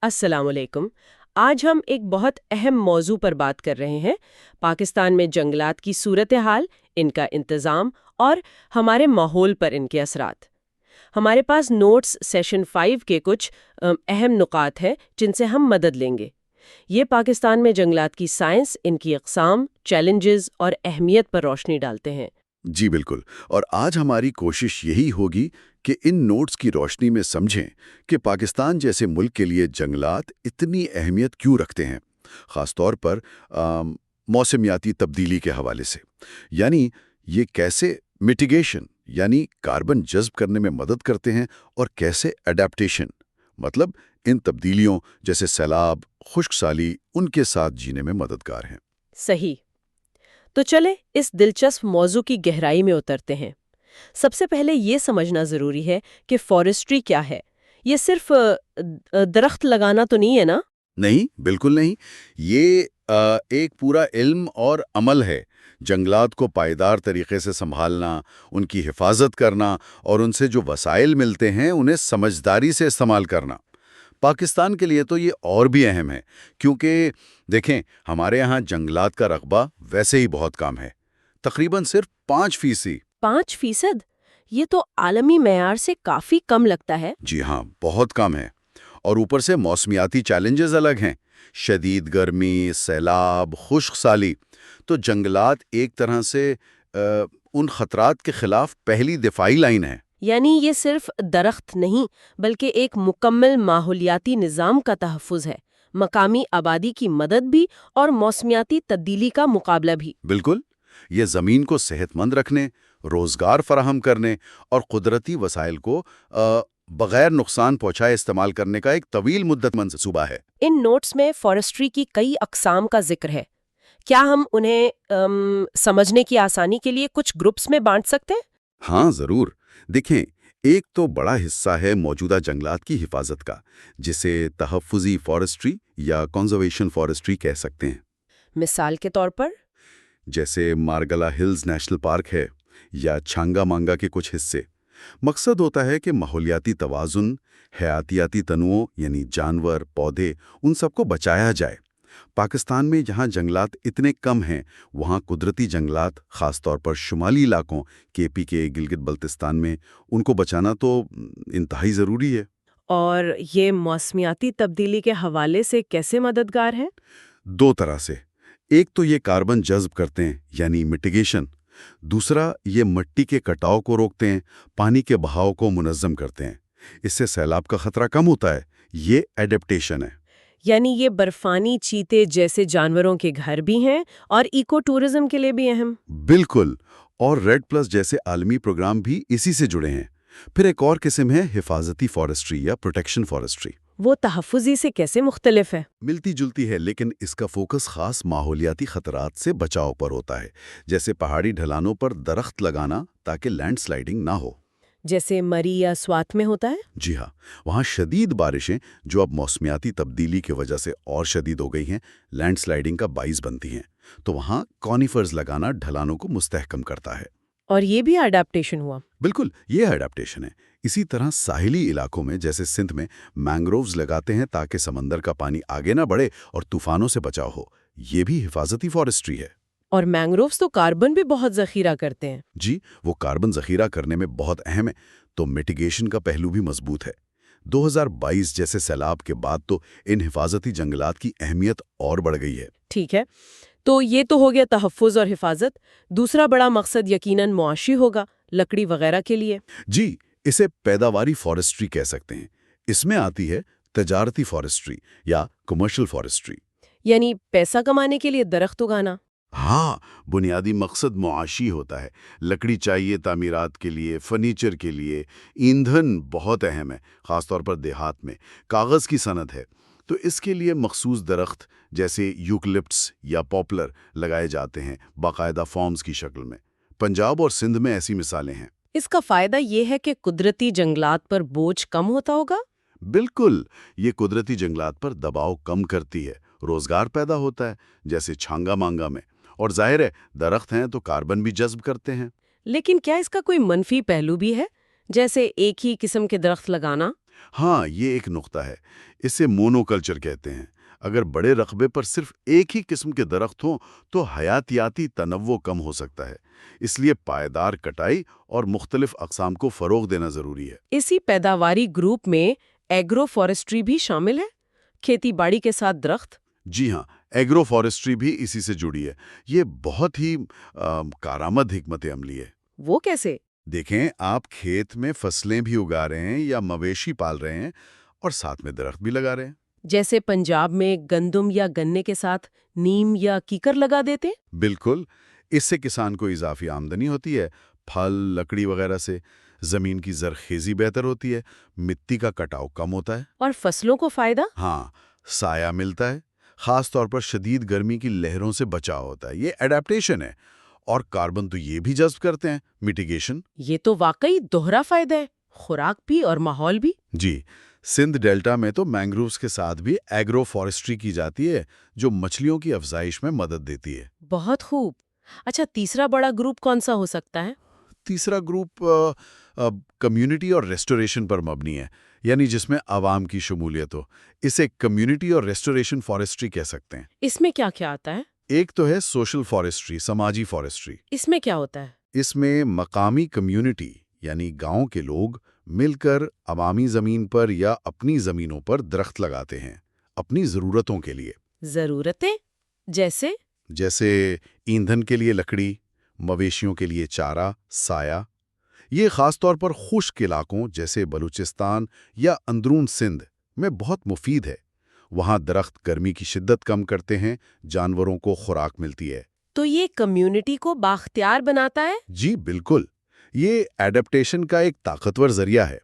السلام علیکم۔ آج ہم ایک بہت اہم موضوع پر بات کر رہے ہیں، پاکستان میں جنگلات کی صورتحال، ان کا انتظام اور ہمارے ماحول پر ان کے اثرات۔ ہمارے پاس نوٹس سیشن 5 کے کچھ اہم نکات ہیں جن سے ہم مدد لیں گے۔ یہ پاکستان میں جنگلات کی سائنس، ان کی اقسام، چیلنجز اور اہمیت پر روشنی ڈالتے ہیں۔ جی بالکل، اور آج ہماری کوشش یہی ہوگی کہ ان نوٹس کی روشنی میں سمجھیں کہ پاکستان جیسے ملک کے لیے جنگلات اتنی اہمیت کیوں رکھتے ہیں، خاص طور پر موسمیاتی تبدیلی کے حوالے سے۔ یعنی یہ کیسے میٹیگیشن یعنی کاربن جذب کرنے میں مدد کرتے ہیں، اور کیسے اڈیپٹیشن مطلب ان تبدیلیوں جیسے سیلاب، خشک سالی ان کے ساتھ جینے میں مددگار ہیں۔ صحیح۔ تو چلیں اس دلچسپ موضوع کی گہرائی میں اترتے ہیں۔ سب سے پہلے یہ سمجھنا ضروری ہے کہ فارسٹری کیا ہے۔ یہ صرف درخت لگانا تو نہیں ہے نا؟ نہیں، بالکل نہیں۔ یہ ایک پورا علم اور عمل ہے۔ جنگلات کو پائیدار طریقے سے سنبھالنا، ان کی حفاظت کرنا اور ان سے جو وسائل ملتے ہیں انہیں سمجھداری سے استعمال کرنا۔ پاکستان کے لیے تو یہ اور بھی اہم ہے، کیونکہ دیکھیں ہمارے یہاں جنگلات کا رقبہ ویسے ہی بہت کم ہے، تقریباً صرف 5%۔ 5%؟ یہ تو عالمی معیار سے کافی کم لگتا ہے۔ جی ہاں، بہت کم ہے۔ اور اوپر سے موسمیاتی چیلنجز الگ ہیں، شدید گرمی، سیلاب، خشک سالی۔ تو جنگلات ایک طرح سے ان خطرات کے خلاف پہلی دفاعی لائن ہے۔ یعنی یہ صرف درخت نہیں بلکہ ایک مکمل ماحولیاتی نظام کا تحفظ ہے، مقامی آبادی کی مدد بھی اور موسمیاتی تبدیلی کا مقابلہ بھی۔ بالکل، یہ زمین کو صحت مند رکھنے، روزگار فراہم کرنے اور قدرتی وسائل کو بغیر نقصان پہنچائے استعمال کرنے کا ایک طویل مدت منصوبہ ہے۔ ان نوٹس میں فارسٹری کی کئی اقسام کا ذکر ہے۔ کیا ہم انہیں سمجھنے کی آسانی کے لیے کچھ گروپس میں بانٹ سکتے ہیں؟ ہاں ضرور۔ دیکھیں، ایک تو بڑا حصہ ہے موجودہ جنگلات کی حفاظت کا، جسے تحفظی فارسٹری یا کنزرویشن فارسٹری کہہ سکتے ہیں۔ مثال کے طور پر جیسے مارگلا ہلز نیشنل پارک ہے یا چھانگا مانگا کے کچھ حصے۔ مقصد ہوتا ہے کہ ماحولیاتی توازن، حیاتیاتی تنوع یعنی جانور، پودے، ان سب کو بچایا جائے۔ پاکستان میں جہاں جنگلات اتنے کم ہیں، وہاں قدرتی جنگلات، خاص طور پر شمالی علاقوں KP کے گلگت بلتستان میں، ان کو بچانا تو انتہائی ضروری ہے۔ اور یہ موسمیاتی تبدیلی کے حوالے سے کیسے مددگار ہے؟ دو طرح سے۔ ایک تو یہ کاربن جذب کرتے ہیں یعنی میٹیگیشن، دوسرا یہ مٹی کے کٹاؤ کو روکتے ہیں، پانی کے بہاؤ کو منظم کرتے ہیں۔ اس سے سیلاب کا خطرہ کم ہوتا ہے۔ یہ ایڈیپٹیشن ہے۔ یعنی یہ برفانی چیتے جیسے جانوروں کے گھر بھی ہیں اور ایکو ٹورزم کے لیے بھی اہم۔ بالکل، اور ریڈ پلس جیسے عالمی پروگرام بھی اسی سے جڑے ہیں۔ پھر ایک اور قسم ہے حفاظتی فارسٹری یا پروٹیکشن فارسٹری۔ وہ تحفظی سے کیسے مختلف ہے؟ ملتی جلتی ہے، لیکن اس کا فوکس خاص ماحولیاتی خطرات سے بچاؤ پر ہوتا ہے، جیسے پہاڑی ڈھلانوں پر درخت لگانا تاکہ لینڈ سلائیڈنگ نہ ہو۔ جیسے مری یا سوات میں ہوتا ہے؟ جی ہاں، وہاں شدید بارشیں جو اب موسمیاتی تبدیلی کی وجہ سے اور شدید ہو گئی ہیں، لینڈ سلائیڈنگ کا باعث بنتی ہیں۔ تو وہاں کونیفرز لگانا ڈھلانوں کو مستحکم کرتا ہے۔ اور یہ بھی اڈیپٹیشن ہوا؟ بالکل، یہ اڈیپٹیشن ہے۔ اسی طرح ساحلی علاقوں میں جیسے سندھ میں مینگرووز لگاتے ہیں تاکہ سمندر کا پانی آگے نہ بڑھے اور طوفانوں سے بچاؤ ہو۔ یہ بھی حفاظتی فارسٹری ہے۔ اور مینگرووز تو کاربن بھی بہت ذخیرہ کرتے ہیں۔ جی، وہ کاربن ذخیرہ کرنے میں بہت اہم ہے، تو میٹیگیشن کا پہلو بھی مضبوط ہے۔ 2022 جیسے سیلاب کے بعد تو ان حفاظتی جنگلات کی اہمیت اور بڑھ گئی ہے۔ ٹھیک ہے، تو یہ تو ہو گیا تحفظ اور حفاظت۔ دوسرا بڑا مقصد یقیناً معاشی ہوگا، لکڑی وغیرہ کے لیے۔ جی، اسے پیداواری فارسٹری کہہ سکتے ہیں۔ اس میں آتی ہے تجارتی فارسٹری یا کمرشل فارسٹری۔ یعنی پیسہ کمانے کے لیے درخت اگانا۔ ہاں، بنیادی مقصد معاشی ہوتا ہے۔ لکڑی چاہیے تعمیرات کے لیے، فرنیچر کے لیے، ایندھن بہت اہم ہے، خاص طور پر دیہات میں، کاغذ کی صنعت ہے۔ تو اس کے لیے مخصوص درخت جیسے یوکلپٹس یا پاپلر لگائے جاتے ہیں، باقاعدہ فارمز کی شکل میں۔ پنجاب اور سندھ میں ایسی مثالیں ہیں۔ اس کا فائدہ یہ ہے کہ قدرتی جنگلات پر بوجھ کم ہوتا ہوگا؟ بالکل، یہ قدرتی جنگلات پر دباؤ کم کرتی ہے، روزگار پیدا ہوتا ہے، جیسے چھانگا مانگا میں۔ اور ظاہر ہے درخت ہیں تو کاربن بھی جذب کرتے ہیں۔ لیکن کیا اس کا کوئی منفی پہلو بھی ہے، جیسے ایک ہی قسم کے درخت لگانا؟ ہاں، یہ ایک نقطہ ہے۔ اسے مونو کلچر کہتے ہیں۔ اگر بڑے رقبے پر صرف ایک ہی قسم کے درخت ہوں تو حیاتیاتی تنوع کم ہو سکتا ہے۔ اس لیے پائیدار کٹائی اور مختلف اقسام کو فروغ دینا ضروری ہے۔ اسی پیداواری گروپ میں ایگرو فارسٹری بھی شامل ہے، کھیتی باڑی کے ساتھ درخت؟ جی ہاں، ایگرو فارسٹری بھی اسی سے جڑی ہے۔ یہ بہت ہی کارآمد حکمت عملی ہے۔ وہ کیسے؟ دیکھیں، آپ کھیت میں فصلیں بھی اگا رہے ہیں یا مویشی پال رہے ہیں اور ساتھ میں درخت بھی لگا رہے ہیں۔ جیسے پنجاب میں گندم یا گنے کے ساتھ نیم یا کیکر لگا دیتے؟ بالکل، اس سے کسان کو اضافی آمدنی ہوتی ہے، پھل، لکڑی وغیرہ سے۔ زمین کی زرخیزی بہتر ہوتی ہے، مٹی کا کٹاؤ کم ہوتا ہے۔ اور فصلوں کو فائدہ؟ ہاں، سایہ ملتا ہے، خاص طور پر شدید گرمی کی لہروں سے بچاؤ ہوتا ہے۔ یہ ایڈیپٹیشن ہے۔ اور کاربن تو یہ بھی جذب کرتے ہیں، میٹیگیشن۔ یہ تو واقعی دوہرا فائدہ ہے، خوراک بھی اور ماحول بھی۔ جی، سندھ ڈیلٹا میں تو مینگرووز کے ساتھ بھی ایگرو فارسٹری کی جاتی ہے، جو مچھلیوں کی افزائش میں مدد دیتی ہے۔ بہت خوب۔ اچھا، تیسرا بڑا گروپ کون سا ہو سکتا ہے؟ تیسرا گروپ کمیونٹی اور ریسٹوریشن پر مبنی ہے، یعنی جس میں عوام کی شمولیت ہو۔ اسے کمیونٹی اور ریسٹوریشن فارسٹری کہہ سکتے ہیں۔ اس میں کیا کیا آتا ہے؟ ایک تو ہے سوشل فارسٹری، سماجی فارسٹری۔ اس میں کیا ہوتا ہے؟ اس میں مقامی کمیونٹی یعنی گاؤں کے لوگ مل کر عوامی زمین پر یا اپنی زمینوں پر درخت لگاتے ہیں، اپنی ضرورتوں کے لیے۔ ضرورتیں؟ جیسے؟ جیسے ایندھن کے لیے لکڑی، مویشیوں کے لیے چارہ، سایہ۔ یہ خاص طور پر خشک علاقوں جیسے بلوچستان یا اندرون سندھ میں بہت مفید ہے۔ وہاں درخت گرمی کی شدت کم کرتے ہیں، جانوروں کو خوراک ملتی ہے۔ تو یہ کمیونٹی کو بااختیار بناتا ہے؟ جی بالکل، یہ ایڈپٹیشن کا ایک طاقتور ذریعہ ہے۔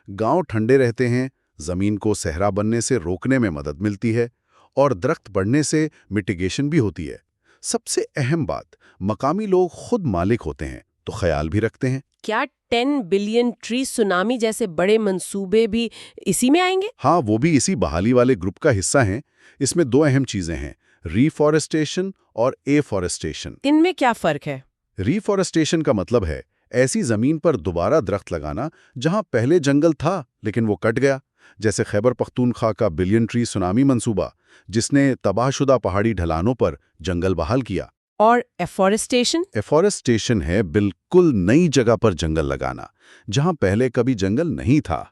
گاؤں ٹھنڈے رہتے ہیں، زمین کو صحرا بننے سے روکنے میں مدد ملتی ہے، اور درخت بڑھنے سے میٹیگیشن بھی ہوتی ہے۔ سب سے اہم بات، مقامی لوگ خود مالک ہوتے ہیں تو خیال بھی رکھتے ہیں۔ کیا 10 بلین ٹری سونامی جیسے بڑے منصوبے بھی اسی میں آئیں گے؟ ہاں، وہ بھی اسی بحالی والے گروپ کا حصہ ہیں۔ اس میں دو اہم چیزیں ہیں، ریفارسٹیشن اور ایفارسٹیشن۔ ان میں کیا فرق ہے؟ ریفارسٹیشن کا مطلب ہے ایسی زمین پر دوبارہ درخت لگانا جہاں پہلے جنگل تھا لیکن وہ کٹ گیا، جیسے خیبر پختونخوا کا بلین ٹری سونامی منصوبہ جس نے تباہ شدہ پہاڑی ڈھلانوں پر جنگل بحال کیا۔ اور ایفارسٹیشن؟ ایفارسٹیشن ہے بالکل نئی جگہ پر جنگل لگانا جہاں پہلے کبھی جنگل نہیں تھا،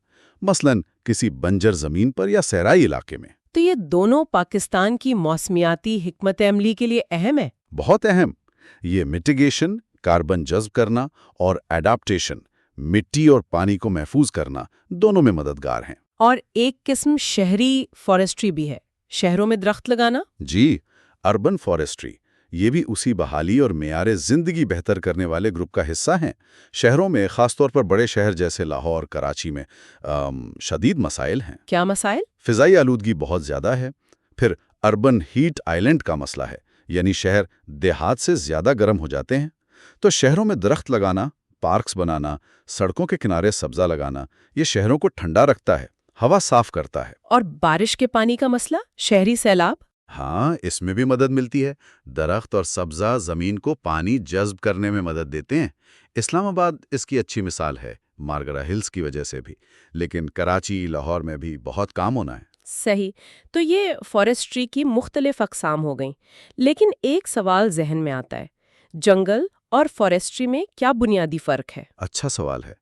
مثلاً کسی بنجر زمین پر یا صحرائی علاقے میں۔ تو یہ دونوں پاکستان کی موسمیاتی حکمت عملی کے لیے اہم ہے؟ بہت اہم۔ یہ میٹیگیشن، کاربن جذب کرنا، اور ایڈاپٹیشن، مٹی اور پانی کو محفوظ کرنا، دونوں میں مددگار ہیں۔ اور ایک قسم شہری فارسٹری بھی ہے، شہروں میں درخت لگانا؟ جی، اربن فارسٹری، یہ بھی اسی بحالی اور معیار زندگی بہتر کرنے والے گروپ کا حصہ ہیں۔ شہروں میں، خاص طور پر بڑے شہر جیسے لاہور، کراچی میں شدید مسائل ہیں۔ کیا مسائل؟ فضائی آلودگی بہت زیادہ ہے۔ پھر اربن ہیٹ آئیلینڈ کا مسئلہ ہے، یعنی شہر دیہات سے زیادہ گرم ہو جاتے ہیں۔ تو شہروں میں درخت لگانا، پارکس بنانا، سڑکوں کے کنارے سبزہ لگانا، یہ شہروں کو ٹھنڈا رکھتا ہے، ہوا صاف کرتا ہے۔ اور بارش کے پانی کا مسئلہ، شہری سیلاب؟ ہاں، اس میں بھی مدد ملتی ہے۔ درخت اور سبزہ زمین کو پانی جذب کرنے میں مدد دیتے ہیں۔ اسلام آباد اس کی اچھی مثال ہے، مارگرا ہلز کی وجہ سے بھی، لیکن کراچی، لاہور میں بھی بہت کام ہونا ہے۔ صحیح۔ تو یہ فارسٹری کی مختلف اقسام ہو گئیں، لیکن ایک سوال ذہن میں آتا ہے، جنگل اور فارسٹری میں کیا بنیادی فرق ہے؟ اچھا سوال ہے۔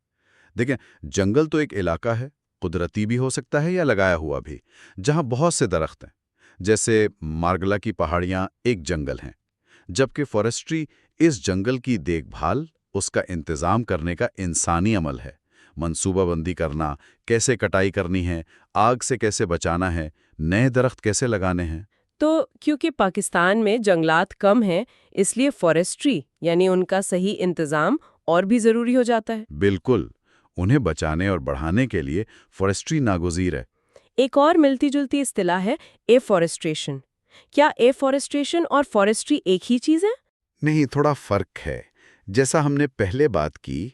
دیکھیں، جنگل تو ایک علاقہ ہے، قدرتی بھی ہو سکتا ہے یا لگایا ہوا بھی، جہاں بہت سے درخت ہیں، جیسے مارگلا کی پہاڑیاں ایک جنگل ہیں، جبکہ فارسٹری اس جنگل کی دیکھ بھال، اس کا انتظام کرنے کا انسانی عمل ہے۔ منصوبہ بندی کرنا، کیسے کٹائی کرنی ہے، آگ سے کیسے بچانا ہے، نئے درخت کیسے لگانے ہیں۔ تو کیونکہ پاکستان میں جنگلات کم ہیں، اس لیے فارسٹری یعنی ان کا صحیح انتظام اور بھی ضروری ہو جاتا ہے۔ بالکل، انہیں بچانے اور بڑھانے کے لیے فارسٹری ناگزیر ہے۔ ایک اور ملتی جلتی اصطلاح ہے ایفارسٹریشن۔ کیا ایفارسٹریشن اور فارسٹری ایک ہی چیز ہے؟ نہیں، تھوڑا فرق ہے۔ جیسا ہم نے پہلے بات کی،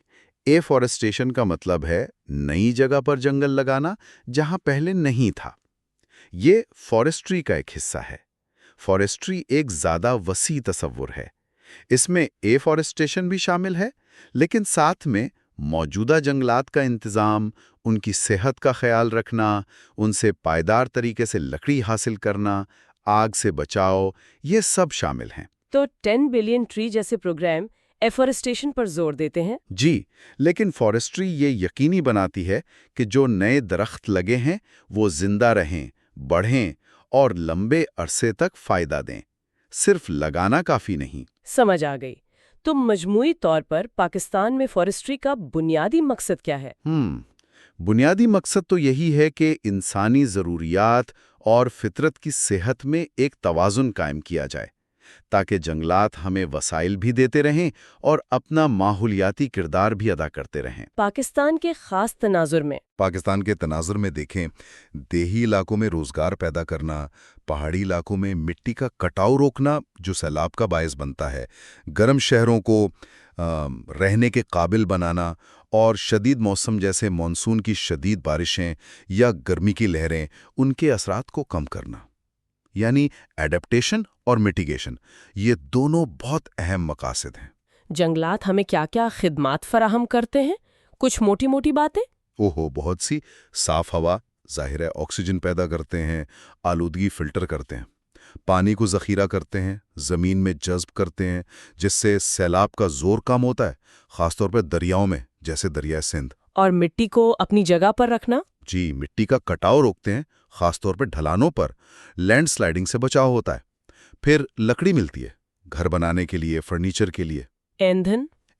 ایفارسٹیشن کا مطلب ہے نئی جگہ پر جنگل لگانا جہاں پہلے نہیں تھا۔ یہ فارسٹری کا ایک حصہ ہے۔ فارسٹری ایک زیادہ وسیع تصور ہے۔ اس میں ایفارسٹیشن بھی شامل ہے، لیکن ساتھ میں موجودہ جنگلات کا انتظام، ان کی صحت کا خیال رکھنا، ان سے پائیدار طریقے سے لکڑی حاصل کرنا، آگ سے بچاؤ، یہ سب شامل ہیں۔ تو 10 بلین ٹری جیسے پروگرام ایفورسٹیشن پر زور دیتے ہیں؟ جی، لیکن فارسٹری یہ یقینی بناتی ہے کہ جو نئے درخت لگے ہیں وہ زندہ رہیں، بڑھیں اور لمبے عرصے تک فائدہ دیں۔ صرف لگانا کافی نہیں۔ سمجھ آ گئی۔ تو مجموعی طور پر پاکستان میں فارسٹری کا بنیادی مقصد کیا ہے؟ بنیادی مقصد تو یہی ہے کہ انسانی ضروریات اور فطرت کی صحت میں ایک توازن قائم کیا جائے، تاکہ جنگلات ہمیں وسائل بھی دیتے رہیں اور اپنا ماحولیاتی کردار بھی ادا کرتے رہیں۔ پاکستان کے خاص پاکستان کے تناظر میں دیکھیں، دیہی علاقوں میں روزگار پیدا کرنا، پہاڑی علاقوں میں مٹی کا کٹاؤ روکنا جو سیلاب کا باعث بنتا ہے، گرم شہروں کو رہنے کے قابل بنانا، اور شدید موسم جیسے مانسون کی شدید بارشیں یا گرمی کی لہریں ان کے اثرات کو کم کرنا، یعنی ایڈپٹیشن اور میٹیگیشن، یہ دونوں بہت اہم مقاصد ہیں۔ جنگلات ہمیں کیا کیا خدمات فراہم کرتے ہیں؟ کچھ موٹی موٹی باتیں؟ بہت سی۔ صاف ہوا، ظاہر ہے آکسیجن پیدا کرتے ہیں، آلودگی فلٹر کرتے ہیں، پانی کو ذخیرہ کرتے ہیں، زمین میں جذب کرتے ہیں جس سے سیلاب کا زور کم ہوتا ہے، خاص طور پہ دریاؤں میں جیسے دریائے سندھ۔ اور مٹی کو اپنی جگہ پر رکھنا؟ جی، مٹی کا کٹاؤ روکتے ہیں، خاص طور پہ ڈھلانوں پر لینڈ سلائیڈنگ سے بچاؤ ہوتا ہے۔ پھر لکڑی ملتی ہے گھر بنانے کے لیے، فرنیچر کے لیے۔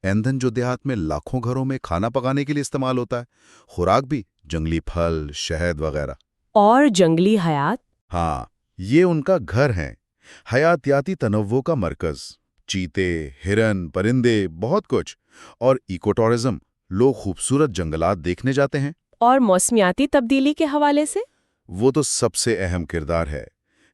ایندھن جو دیہات میں لاکھوں گھروں میں کھانا پکانے کے لیے استعمال ہوتا ہے۔ خوراک بھی جنگلی پھل، شہد وغیرہ۔ اور جنگلی حیات؟ ہاں، یہ ان کا گھر ہیں، حیاتیاتی تنوع کا مرکز۔ چیتے، ہرن، پرندے، بہت کچھ۔ اور ایکو ٹورزم، لوگ خوبصورت جنگلات دیکھنے جاتے ہیں۔ اور موسمیاتی تبدیلی کے حوالے سے؟ وہ تو سب سے اہم کردار ہے۔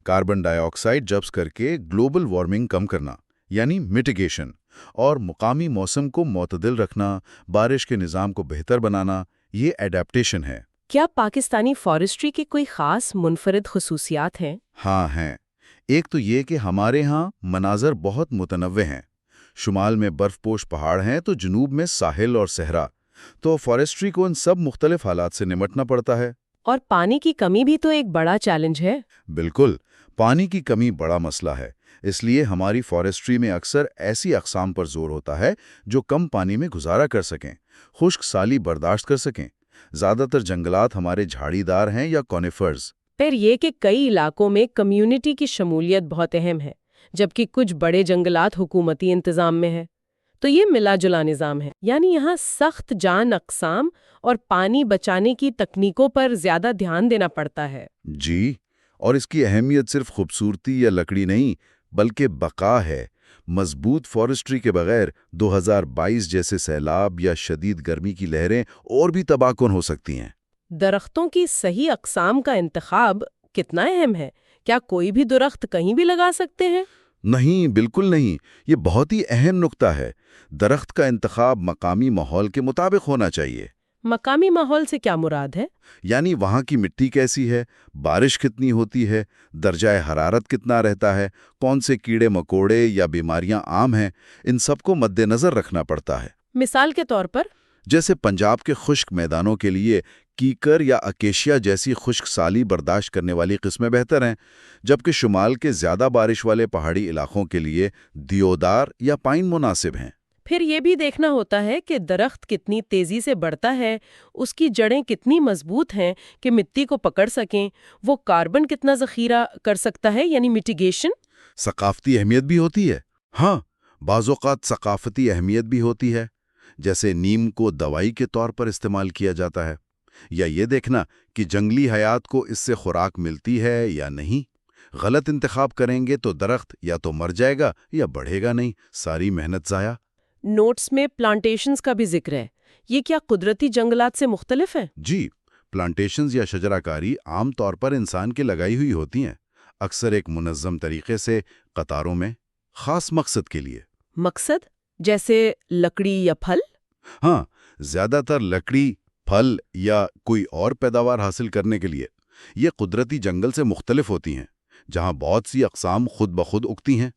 کاربن ڈائی آکسائیڈ جذب کر کے گلوبل وارمنگ کم کرنا، یعنی میٹیگیشن، اور مقامی موسم کو معتدل رکھنا، بارش کے نظام کو بہتر بنانا، یہ ایڈیپٹیشن ہے۔ کیا پاکستانی فارسٹری کی کوئی خاص منفرد خصوصیات ہیں؟ ہاں ہیں۔ ایک تو یہ کہ ہمارے ہاں مناظر بہت متنوع ہیں۔ شمال میں برف پوش پہاڑ ہیں تو جنوب میں ساحل اور صحرا، تو فارسٹری کو ان سب مختلف حالات سے نمٹنا پڑتا ہے۔ اور پانی کی کمی بھی تو ایک بڑا چیلنج ہے۔ بالکل، پانی کی کمی بڑا مسئلہ ہے۔ اس لیے ہماری فارسٹری میں اکثر ایسی اقسام پر زور ہوتا ہے جو کم پانی میں گزارا کر سکیں، خشک سالی برداشت کر سکیں۔ زیادہ تر جنگلات ہمارے جھاڑی دار ہیں یا کونیفرز۔ پھر یہ کہ کئی علاقوں میں کمیونٹی کی شمولیت بہت اہم ہے، جبکہ کچھ بڑے جنگلات حکومتی انتظام میں ہیں۔ تو یہ ملا جلا نظام ہے، یعنی یہاں سخت جان اقسام اور پانی بچانے کی تکنیکوں پر زیادہ دھیان دینا پڑتا ہے۔ جی، اور اس کی اہمیت صرف خوبصورتی یا لکڑی نہیں بلکہ بقا ہے۔ مضبوط فارسٹری کے بغیر 2022 جیسے سیلاب یا شدید گرمی کی لہریں اور بھی تباہ کن ہو سکتی ہیں۔ درختوں کی صحیح اقسام کا انتخاب کتنا اہم ہے؟ کیا کوئی بھی درخت کہیں بھی لگا سکتے ہیں؟ نہیں، بالکل نہیں۔ یہ بہت ہی اہم نکتہ ہے۔ درخت کا انتخاب مقامی ماحول کے مطابق ہونا چاہیے۔ مقامی ماحول سے کیا مراد ہے؟ یعنی وہاں کی مٹی کیسی ہے، بارش کتنی ہوتی ہے، درجہ حرارت کتنا رہتا ہے، کون سے کیڑے مکوڑے یا بیماریاں عام ہیں، ان سب کو مد نظر رکھنا پڑتا ہے۔ مثال کے طور پر؟ جیسے پنجاب کے خشک میدانوں کے لیے کیکر یا اکیشیا جیسی خشک سالی برداشت کرنے والی قسمیں بہتر ہیں، جبکہ شمال کے زیادہ بارش والے پہاڑی علاقوں کے لیے دیودار یا پائن مناسب ہیں۔ پھر یہ بھی دیکھنا ہوتا ہے کہ درخت کتنی تیزی سے بڑھتا ہے، اس کی جڑیں کتنی مضبوط ہیں کہ مٹی کو پکڑ سکیں، وہ کاربن کتنا ذخیرہ کر سکتا ہے، یعنی میٹیگیشن۔ ثقافتی اہمیت بھی ہوتی ہے۔ ہاں، بعض اوقات ثقافتی اہمیت بھی ہوتی ہے، جیسے نیم کو دوائی کے طور پر استعمال کیا جاتا ہے، یا یہ دیکھنا کہ جنگلی حیات کو اس سے خوراک ملتی ہے یا نہیں۔ غلط انتخاب کریں گے تو درخت یا تو مر جائے گا یا بڑھے گا نہیں، ساری محنت ضائع۔ نوٹس میں پلانٹیشنز کا بھی ذکر ہے، یہ کیا قدرتی جنگلات سے مختلف ہے؟ جی، پلانٹیشنز یا شجرہ کاری عام طور پر انسان کی لگائی ہوئی ہوتی ہیں، اکثر ایک منظم طریقے سے قطاروں میں، خاص مقصد کے لیے۔ مقصد؟ جیسے لکڑی یا پھل؟ ہاں، زیادہ تر لکڑی، پھل یا کوئی اور پیداوار حاصل کرنے کے لیے۔ یہ قدرتی جنگل سے مختلف ہوتی ہیں، جہاں بہت سی اقسام خود بخود اگتی ہیں۔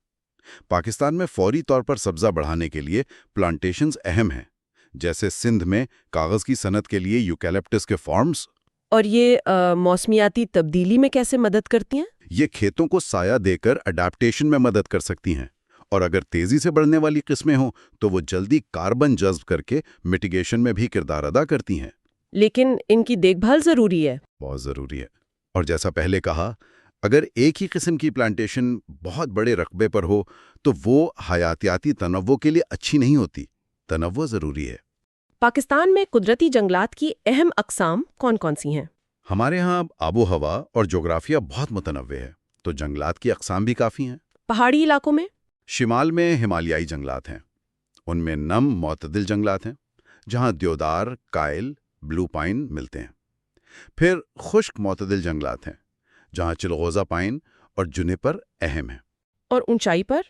پاکستان میں فوری طور پر سبزہ بڑھانے کے لیے پلانٹیشنز اہم ہیں، جیسے سندھ میں کاغذ کی صنعت کے لیے یوکیلپٹس کے فارمز. اور یہ موسمیاتی تبدیلی میں کیسے مدد کرتی ہیں؟ یہ کھیتوں کو سایہ دے کر اڈیپٹیشن میں مدد کر سکتی ہیں، اور اگر تیزی سے بڑھنے والی قسمیں ہوں تو وہ جلدی کاربن جذب کر کے میٹیگیشن میں بھی کردار ادا کرتی ہیں. لیکن ان کی دیکھ بھال ضروری ہے. بہت ضروری ہے. اور جیسا پہلے کہا، اگر ایک ہی قسم کی پلانٹیشن بہت بڑے رقبے پر ہو تو وہ حیاتیاتی تنوع کے لیے اچھی نہیں ہوتی. تنوع ضروری ہے. پاکستان میں قدرتی جنگلات کی اہم اقسام کون کون سی ہیں؟ ہمارے ہاں آب و ہوا اور جغرافیہ بہت متنوع ہے، تو جنگلات کی اقسام بھی کافی ہیں. پہاڑی علاقوں میں؟ شمال میں ہمالیائی جنگلات ہیں. ان میں نم معتدل جنگلات ہیں جہاں دیودار، کائل، بلو پائن ملتے ہیں. پھر خشک معتدل جنگلات ہیں جہاں چلغوزہ پائن اور جونیپر اہم ہیں. اور اونچائی پر؟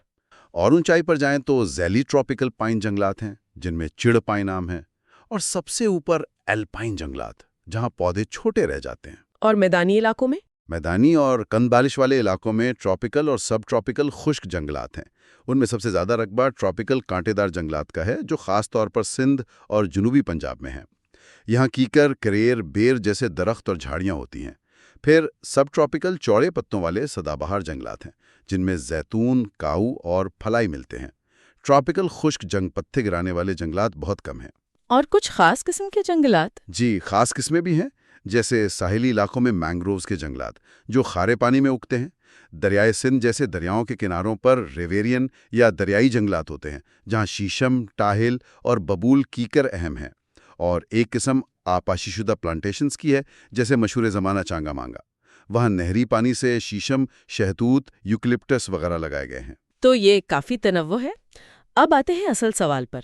اور اونچائی پر جائیں تو ذیلی ٹراپیکل پائن جنگلات ہیں جن میں چڑ پائن عام ہیں. اور سب سے اوپر الپائن جنگلات جہاں پودے چھوٹے رہ جاتے ہیں. اور میدانی علاقوں میں؟ میدانی اور کم بارش والے علاقوں میں ٹراپیکل اور سب ٹراپیکل خشک جنگلات ہیں. ان میں سب سے زیادہ رقبہ ٹراپیکل کانٹے دار جنگلات کا ہے جو خاص طور پر سندھ اور جنوبی پنجاب میں ہیں. یہاں کیکر، کریر، بیر جیسے درخت اور جھاڑیاں ہوتی ہیں. پھر سب ٹراپیکل چوڑے پتوں والے سدا بہار جنگلات ہیں جن میں زیتون، کاؤ اور پھلائی ملتے ہیں. ٹراپیکل خشک جنگ پتے گرانے والے جنگلات بہت کم ہیں. اور کچھ خاص قسم کے جنگلات؟ جی، خاص قسمیں بھی ہیں، جیسے ساحلی علاقوں میں مینگرووز کے جنگلات جو کھارے پانی میں اگتے ہیں. دریائے سندھ جیسے دریاؤں کے کناروں پر ریویرین یا دریائی جنگلات ہوتے ہیں جہاں شیشم، ٹاہل اور ببول کیکر اہم ہیں. اور ایک قسم آپاشی شدہ پلانٹیشنز کی ہے جیسے مشہور زمانہ چانگا مانگا. وہاں نہری پانی سے شیشم، شہتوت، یوکلپٹس وغیرہ لگائے گئے ہیں. تو یہ کافی تنوع ہے. اب آتے ہیں اصل سوال پر.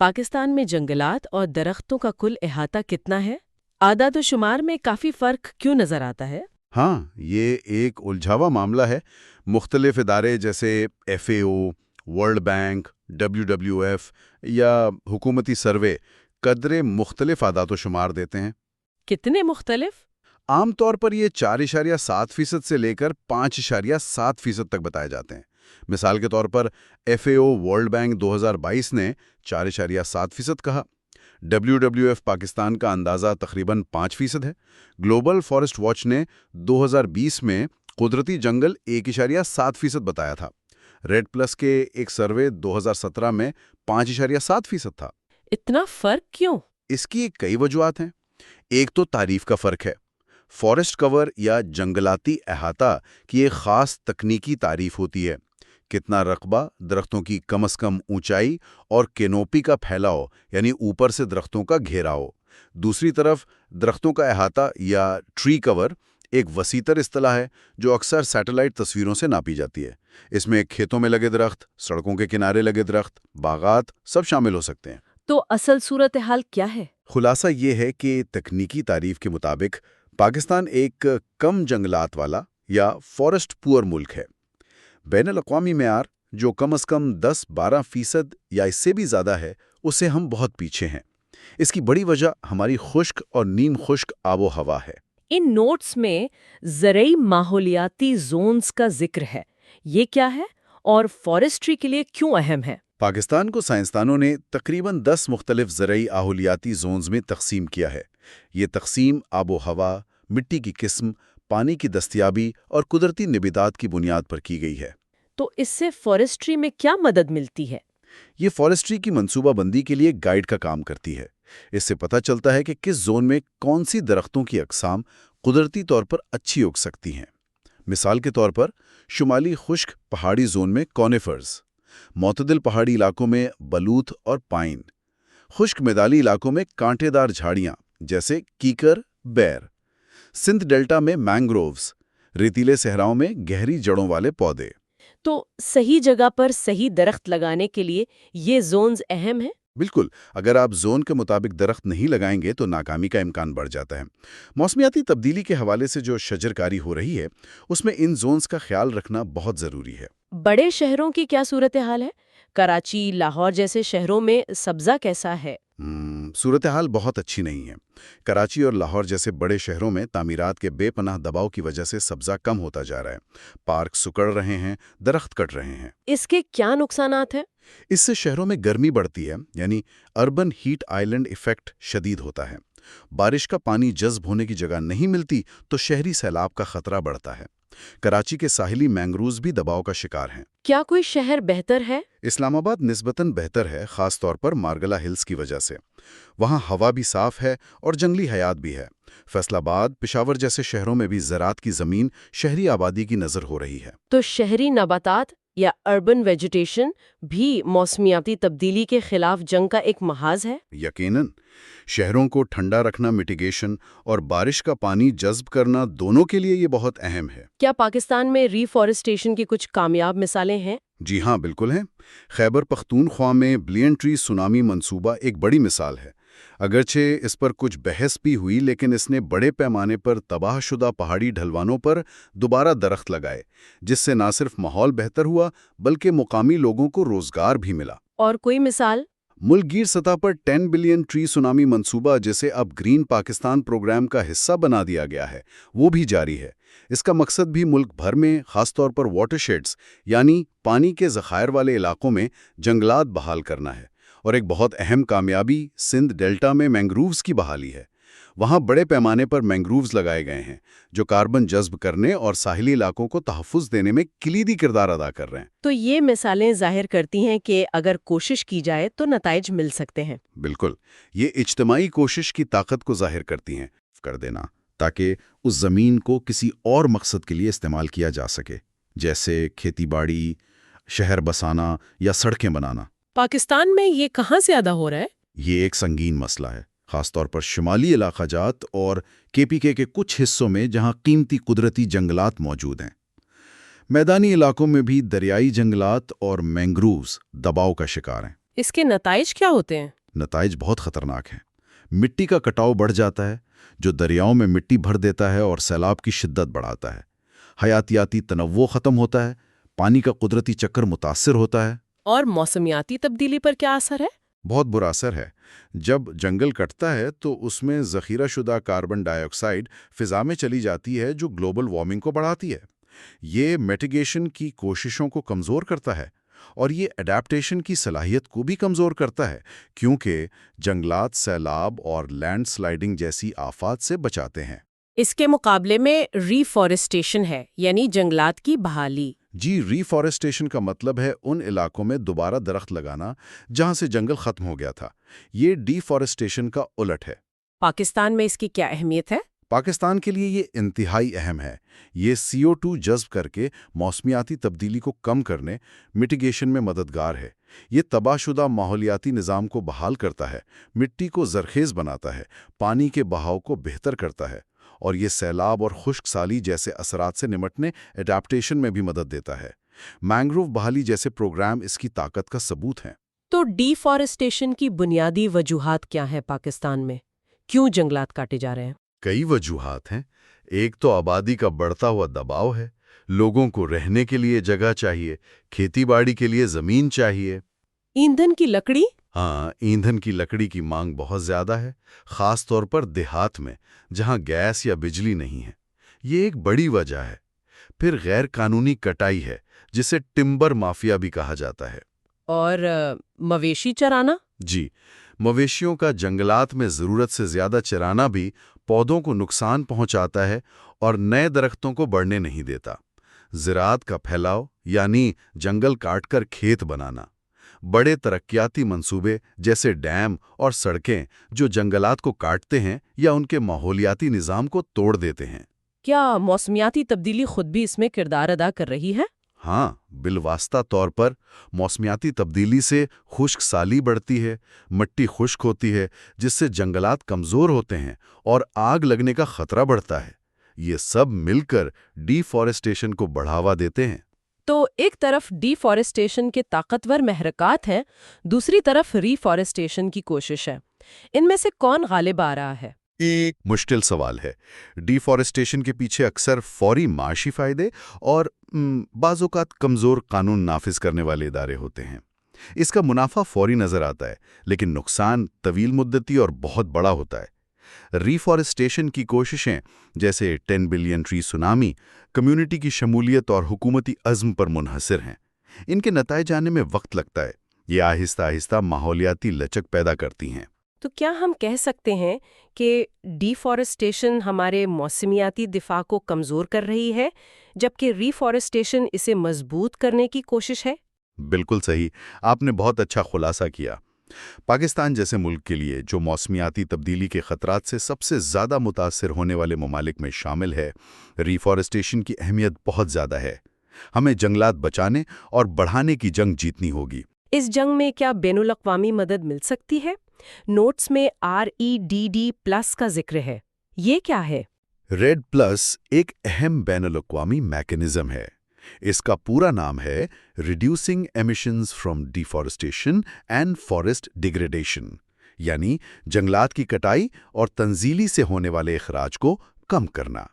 پاکستان میں جنگلات اور درختوں کا کل احاطہ کتنا ہے؟ اعداد و شمار میں کافی فرق کیوں نظر آتا ہے؟ ہاں، یہ ایک الجھاوا معاملہ ہے. مختلف ادارے جیسے FAO، ورلڈ بینک، WWF یا حکومتی سروے قدرے مختلف اعداد و شمار دیتے ہیں. کتنے مختلف؟ عام طور پر یہ 4.7% سے لے کر 5.7% تک بتائے جاتے ہیں. مثال کے طور پر FAO ورلڈ بینک 2022 نے 4.7% کہا. WWF پاکستان کا اندازہ تقریباً 5% ہے. گلوبل فارسٹ واچ نے 2020 میں قدرتی جنگل 1.7% بتایا تھا. ریڈ پلس کے ایک سروے 2017 میں 5.7% تھا. اتنا فرق کیوں؟ اس کی کئی وجوہات ہیں. ایک تو تعریف کا فرق ہے. فارسٹ کور یا جنگلاتی احاطہ کی ایک خاص تکنیکی تعریف ہوتی ہے. کتنا رقبہ، درختوں کی کم از کم اونچائی اور کینوپی کا پھیلاؤ یعنی اوپر سے درختوں کا گھیراؤ. دوسری طرف درختوں کا احاطہ یا ٹری کور ایک وسیع اصطلاح ہے جو اکثر سیٹلائٹ تصویروں سے ناپی جاتی ہے. اس میں کھیتوں میں لگے درخت، سڑکوں کے کنارے لگے درخت، باغات سب شامل ہو سکتے ہیں. تو اصل صورتحال کیا ہے؟ خلاصہ یہ ہے کہ تکنیکی تعریف کے مطابق پاکستان ایک کم جنگلات والا یا فارسٹ پور ملک ہے. بین الاقوامی معیار جو کم از کم 10-12% یا اس سے بھی زیادہ ہے، اس سے ہم بہت پیچھے ہیں. اس کی بڑی وجہ ہماری خشک اور نیم خشک آب و ہوا ہے. ان نوٹس میں زرعی ماحولیاتی زونز کا ذکر ہے. یہ کیا ہے اور فارسٹری کے لیے کیوں اہم ہے؟ پاکستان کو سائنسدانوں نے تقریباً 10 مختلف زرعی ماحولیاتی زونز میں تقسیم کیا ہے. یہ تقسیم آب و ہوا، مٹی کی قسم، پانی کی دستیابی اور قدرتی نباتات کی بنیاد پر کی گئی ہے. تو اس سے فارسٹری میں کیا مدد ملتی ہے؟ یہ فارسٹری کی منصوبہ بندی کے لیے گائیڈ کا کام کرتی ہے. اس سے پتہ چلتا ہے کہ کس زون میں کون سی درختوں کی اقسام قدرتی طور پر اچھی اگ سکتی ہیں. مثال کے طور پر شمالی خشک پہاڑی زون میں کونیفرز، معتدل پہاڑی علاقوں میں بلوط اور پائن، خشک میدانی علاقوں میں کانٹے دار جھاڑیاں جیسے کیکر، بیر، سندھ ڈیلٹا میں مینگرووز، ریتیلے صحراؤں میں گہری جڑوں والے پودے. تو صحیح جگہ پر صحیح درخت لگانے کے لیے یہ زونز اہم ہیں؟ بالکل. اگر آپ زون کے مطابق درخت نہیں لگائیں گے تو ناکامی کا امکان بڑھ جاتا ہے. موسمیاتی تبدیلی کے حوالے سے جو شجرکاری ہو رہی ہے اس میں ان زونز کا خیال رکھنا بہت ضروری ہے. بڑے شہروں کی کیا صورتحال ہے؟ کراچی، لاہور جیسے شہروں میں سبزہ کیسا ہے؟ صورتحال بہت اچھی نہیں ہے۔ کراچی اور لاہور جیسے بڑے شہروں میں تعمیرات کے بے پناہ دباؤ کی وجہ سے سبزہ کم ہوتا جا رہا ہے، پارک سکڑ رہے ہیں، درخت کٹ رہے ہیں۔ اس کے کیا نقصانات ہیں؟ اس سے شہروں میں گرمی بڑھتی ہے، یعنی اربن ہیٹ آئیلینڈ ایفیکٹ شدید ہوتا ہے۔ بارش کا پانی جذب ہونے کی جگہ نہیں ملتی تو شہری سیلاب کا خطرہ بڑھتا ہے۔ کراچی کے ساحلی مینگرووز بھی دباؤ کا شکار ہیں۔ کیا کوئی شہر بہتر ہے؟ اسلام آباد نسبتاً بہتر ہے، خاص طور پر مارگلا ہلز کی وجہ سے۔ وہاں ہوا بھی صاف ہے اور جنگلی حیات بھی ہے۔ فیصل آباد، پشاور جیسے شہروں میں بھی زراعت کی زمین شہری آبادی کی نظر ہو رہی ہے۔ تو شہری نباتات یا اربن ویجیٹیشن بھی موسمیاتی تبدیلی کے خلاف جنگ کا ایک محاذ ہے؟ یقیناً، شہروں کو ٹھنڈا رکھنا میٹیگیشن اور بارش کا پانی جذب کرنا دونوں کے لیے یہ بہت اہم ہے۔ کیا پاکستان میں ریفارسٹیشن کی کچھ کامیاب مثالیں ہیں؟ جی ہاں، بالکل ہیں۔ خیبر پختونخوا میں بلین ٹری سونامی منصوبہ ایک بڑی مثال ہے۔ اگرچہ اس پر کچھ بحث بھی ہوئی، لیکن اس نے بڑے پیمانے پر تباہ شدہ پہاڑی ڈھلوانوں پر دوبارہ درخت لگائے، جس سے نہ صرف ماحول بہتر ہوا بلکہ مقامی لوگوں کو روزگار بھی ملا۔ اور کوئی مثال؟ ملک گیر سطح پر 10 بلین ٹری سونامی منصوبہ، جسے اب گرین پاکستان پروگرام کا حصہ بنا دیا گیا ہے، وہ بھی جاری ہے۔ اس کا مقصد بھی ملک بھر میں، خاص طور پر واٹر شیڈز یعنی پانی کے ذخائر والے علاقوں میں جنگلات بحال کرنا ہے۔ اور ایک بہت اہم کامیابی سندھ ڈیلٹا میں مینگرووز کی بحالی ہے۔ وہاں بڑے پیمانے پر مینگرووز لگائے گئے ہیں، جو کاربن جذب کرنے اور ساحلی علاقوں کو تحفظ دینے میں کلیدی کردار ادا کر رہے ہیں۔ تو یہ مثالیں ظاہر کرتی ہیں کہ اگر کوشش کی جائے تو نتائج مل سکتے ہیں۔ بالکل، یہ اجتماعی کوشش کی طاقت کو ظاہر کرتی ہیں، کر دینا تاکہ اس زمین کو کسی اور مقصد کے لیے استعمال کیا جا سکے، جیسے کھیتی باڑی، شہر بسانا یا سڑکیں بنانا۔ پاکستان میں یہ کہاں زیادہ ہو رہا ہے؟ یہ ایک سنگین مسئلہ ہے، خاص طور پر شمالی علاقہ جات اور KPK کے کچھ حصوں میں جہاں قیمتی قدرتی جنگلات موجود ہیں۔ میدانی علاقوں میں بھی دریائی جنگلات اور مینگرووز دباؤ کا شکار ہیں۔ اس کے نتائج کیا ہوتے ہیں؟ نتائج بہت خطرناک ہیں۔ مٹی کا کٹاؤ بڑھ جاتا ہے، جو دریاؤں میں مٹی بھر دیتا ہے اور سیلاب کی شدت بڑھاتا ہے۔ حیاتیاتی تنوع ختم ہوتا ہے، پانی کا قدرتی چکر متاثر ہوتا ہے۔ اور موسمیاتی تبدیلی پر کیا اثر ہے؟ بہت برا اثر ہے۔ جب جنگل کٹتا ہے تو اس میں ذخیرہ شدہ کاربن ڈائی آکسائڈ فضا میں چلی جاتی ہے، جو گلوبل وارمنگ کو بڑھاتی ہے۔ یہ میٹیگیشن کی کوششوں کو کمزور کرتا ہے اور یہ اڈیپٹیشن کی صلاحیت کو بھی کمزور کرتا ہے، کیونکہ جنگلات سیلاب اور لینڈ سلائیڈنگ جیسی آفات سے بچاتے ہیں۔ اس کے مقابلے میں ریفارسٹیشن ہے، یعنی جنگلات کی بحالی۔ جی، ریفارسٹیشن کا مطلب ہے ان علاقوں میں دوبارہ درخت لگانا جہاں سے جنگل ختم ہو گیا تھا۔ یہ ڈیفارسٹیشن کا الٹ ہے۔ پاکستان میں اس کی کیا اہمیت ہے؟ پاکستان کے لیے یہ انتہائی اہم ہے۔ یہ CO2 جذب کر کے موسمیاتی تبدیلی کو کم کرنے، میٹیگیشن میں مددگار ہے۔ یہ تباہ شدہ ماحولیاتی نظام کو بحال کرتا ہے، مٹی کو زرخیز بناتا ہے، پانی کے بہاؤ کو بہتر کرتا ہے، اور یہ سیلاب اور خشک سالی جیسے اثرات سے نمٹنے، اڈیپٹیشن میں بھی مدد دیتا ہے۔ مینگروو بحالی جیسے پروگرام اس کی طاقت کا ثبوت ہیں۔ تو ڈیفارسٹیشن کی بنیادی وجوہات کیا ہیں پاکستان میں؟ کیوں جنگلات کاٹے جا رہے ہیں؟ کئی وجوہات ہیں۔ ایک تو آبادی کا بڑھتا ہوا دباؤ ہے۔ لوگوں کو رہنے کے لیے جگہ چاہیے، کھیتی باڑی کے لیے زمین چاہیے۔ ایندھن کی لکڑی؟ ہاں، ایندھن کی لکڑی کی مانگ بہت زیادہ ہے، خاص طور پر دیہات میں جہاں گیس یا بجلی نہیں ہے۔ یہ ایک بڑی وجہ ہے۔ پھر غیر قانونی کٹائی ہے، جسے ٹمبر مافیا بھی کہا جاتا ہے۔ اور مویشی چرانا؟ جی، مویشیوں کا جنگلات میں ضرورت سے زیادہ چرانا بھی پودوں کو نقصان پہنچاتا ہے اور نئے درختوں کو بڑھنے نہیں دیتا۔ زراعت کا پھیلاؤ یعنی جنگل کاٹ کر کھیت بنانا۔ بڑے ترقیاتی منصوبے جیسے ڈیم اور سڑکیں جو جنگلات کو کاٹتے ہیں یا ان کے ماحولیاتی نظام کو توڑ دیتے ہیں۔ کیا موسمیاتی تبدیلی خود بھی اس میں کردار ادا کر رہی ہے؟ ہاں، بالواسطہ طور پر موسمیاتی تبدیلی سے خشک سالی بڑھتی ہے، مٹی خشک ہوتی ہے، جس سے جنگلات کمزور ہوتے ہیں اور آگ لگنے کا خطرہ بڑھتا ہے۔ یہ سب مل کر ڈیفارسٹیشن کو بڑھاوا دیتے ہیں۔ تو ایک طرف ڈیفارسٹیشن کے طاقتور محرکات ہیں، دوسری طرف ریفارسٹیشن کی کوشش ہے۔ ان میں سے کون غالب آ رہا ہے؟ ایک مشکل سوال ہے۔ ڈیفارسٹیشن کے پیچھے اکثر فوری معاشی فائدے اور بعض اوقات کمزور قانون نافذ کرنے والے ادارے ہوتے ہیں۔ اس کا منافع فوری نظر آتا ہے، لیکن نقصان طویل مدتی اور بہت بڑا ہوتا ہے۔ ریفارسٹیشن کی کوششیں جیسے 10 بلین ٹری سونامی کمیونٹی کی شمولیت اور حکومتی عزم پر منحصر ہیں۔ ان کے نتائج آنے میں وقت لگتا ہے، یہ آہستہ آہستہ ماحولیاتی لچک پیدا کرتی ہیں۔ تو کیا ہم کہہ سکتے ہیں کہ ڈیفارسٹیشن ہمارے موسمیاتی دفاع کو کمزور کر رہی ہے، جبکہ ریفارسٹیشن اسے مضبوط کرنے کی کوشش ہے؟ بالکل صحیح، آپ نے بہت اچھا خلاصہ کیا۔ پاکستان جیسے ملک کے لیے جو موسمیاتی تبدیلی کے خطرات سے سب سے زیادہ متاثر ہونے والے ممالک میں شامل ہے، ریفارسٹیشن کی اہمیت بہت زیادہ ہے۔ ہمیں جنگلات بچانے اور بڑھانے کی جنگ جیتنی ہوگی۔ اس جنگ میں کیا بین الاقوامی مدد مل سکتی ہے؟ نوٹس میں REDD+ کا ذکر ہے، یہ کیا ہے؟ ریڈ پلس ایک اہم بین الاقوامی میکانزم ہے۔ اس کا پورا نام ہے reducing emissions from deforestation and forest degradation, یعنی جنگلات کی کٹائی اور تنزیلی سے ہونے والے اخراج کو کم کرنا۔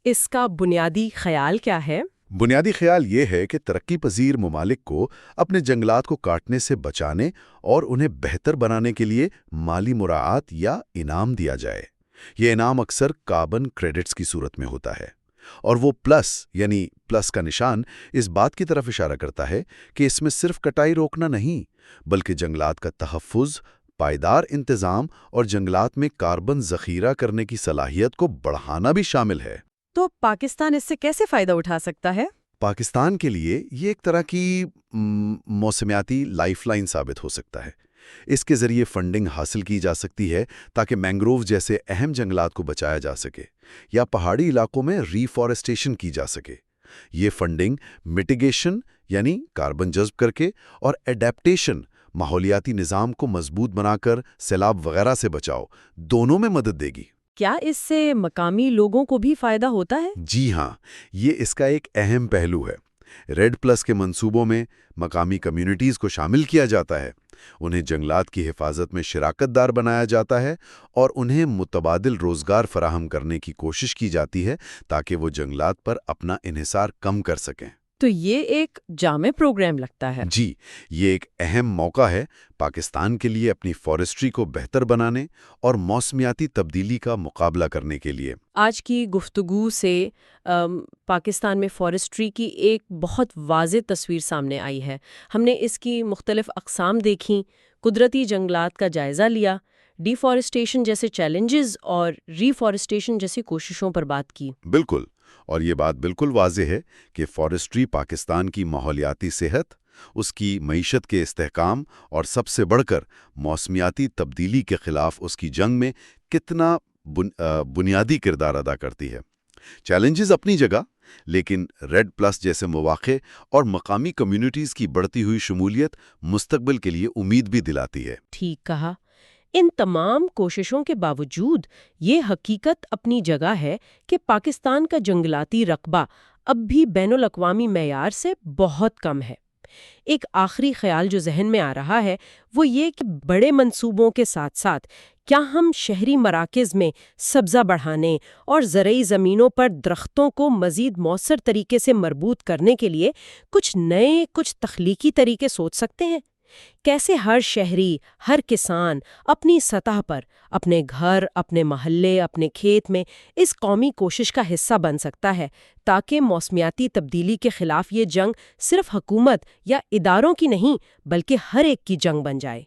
اس کا بنیادی خیال کیا ہے؟ بنیادی خیال یہ ہے کہ ترقی پذیر ممالک کو اپنے جنگلات کو کاٹنے سے بچانے اور انہیں بہتر بنانے کے لیے مالی مراعات یا انعام دیا جائے۔ یہ انعام اکثر کاربن کریڈٹس کی صورت میں ہوتا ہے، اور وہ یعنی پلس کا نشان اس بات کی طرف اشارہ کرتا ہے کہ اس میں صرف کٹائی روکنا نہیں، بلکہ جنگلات کا تحفظ، پائیدار انتظام اور جنگلات میں کاربن ذخیرہ کرنے کی صلاحیت کو بڑھانا بھی شامل ہے۔ تو پاکستان اس سے کیسے فائدہ اٹھا سکتا ہے؟ پاکستان کے لیے یہ ایک طرح کی موسمیاتی لائف لائن ثابت ہو سکتا ہے۔ اس کے ذریعے فنڈنگ حاصل کی جا سکتی ہے تاکہ مینگروو جیسے اہم جنگلات کو بچایا جا سکے یا پہاڑی علاقوں میں ریفارسٹیشن کی جا سکے۔ یہ فنڈنگ میٹیگیشن یعنی کاربن جذب کر کے اور ایڈیپٹیشن ماحولیاتی نظام کو مضبوط بنا کر سیلاب وغیرہ سے بچاؤ دونوں میں مدد دے گی۔ کیا اس سے مقامی لوگوں کو بھی فائدہ ہوتا ہے؟ جی ہاں، یہ اس کا ایک اہم پہلو ہے۔ ریڈ پلس کے منصوبوں میں مقامی کمیونٹیز کو شامل کیا جاتا ہے، انہیں جنگلات کی حفاظت میں شراکت دار بنایا جاتا ہے اور انہیں متبادل روزگار فراہم کرنے کی کوشش کی جاتی ہے تاکہ وہ جنگلات پر اپنا انحصار کم کر سکیں۔ تو یہ ایک جامع پروگرام لگتا ہے۔ جی، یہ ایک اہم موقع ہے پاکستان کے لیے اپنی فارسٹری کو بہتر بنانے اور موسمیاتی تبدیلی کا مقابلہ کرنے کے لیے۔ آج کی گفتگو سے پاکستان میں فارسٹری کی ایک بہت واضح تصویر سامنے آئی ہے۔ ہم نے اس کی مختلف اقسام دیکھیں، قدرتی جنگلات کا جائزہ لیا، ڈیفارسٹیشن جیسے چیلنجز اور ریفارسٹیشن جیسی کوششوں پر بات کی۔ بالکل، اور یہ بات بالکل واضح ہے کہ فارسٹری پاکستان کی ماحولیاتی صحت، اس کی معیشت کے استحکام اور سب سے بڑھ کر موسمیاتی تبدیلی کے خلاف اس کی جنگ میں کتنا بنیادی کردار ادا کرتی ہے۔ چیلنجز اپنی جگہ، لیکن ریڈ پلس جیسے مواقع اور مقامی کمیونٹیز کی بڑھتی ہوئی شمولیت مستقبل کے لیے امید بھی دلاتی ہے۔ ٹھیک کہا۔ ان تمام کوششوں کے باوجود یہ حقیقت اپنی جگہ ہے کہ پاکستان کا جنگلاتی رقبہ اب بھی بین الاقوامی معیار سے بہت کم ہے۔ ایک آخری خیال جو ذہن میں آ رہا ہے وہ یہ کہ بڑے منصوبوں کے ساتھ ساتھ کیا ہم شہری مراکز میں سبزہ بڑھانے اور زرعی زمینوں پر درختوں کو مزید مؤثر طریقے سے مربوط کرنے کے لیے کچھ نئے، کچھ تخلیقی طریقے سوچ سکتے ہیں؟ کیسے ہر شہری، ہر کسان اپنی سطح پر، اپنے گھر، اپنے محلے، اپنے کھیت میں اس قومی کوشش کا حصہ بن سکتا ہے تاکہ موسمیاتی تبدیلی کے خلاف یہ جنگ صرف حکومت یا اداروں کی نہیں بلکہ ہر ایک کی جنگ بن جائے؟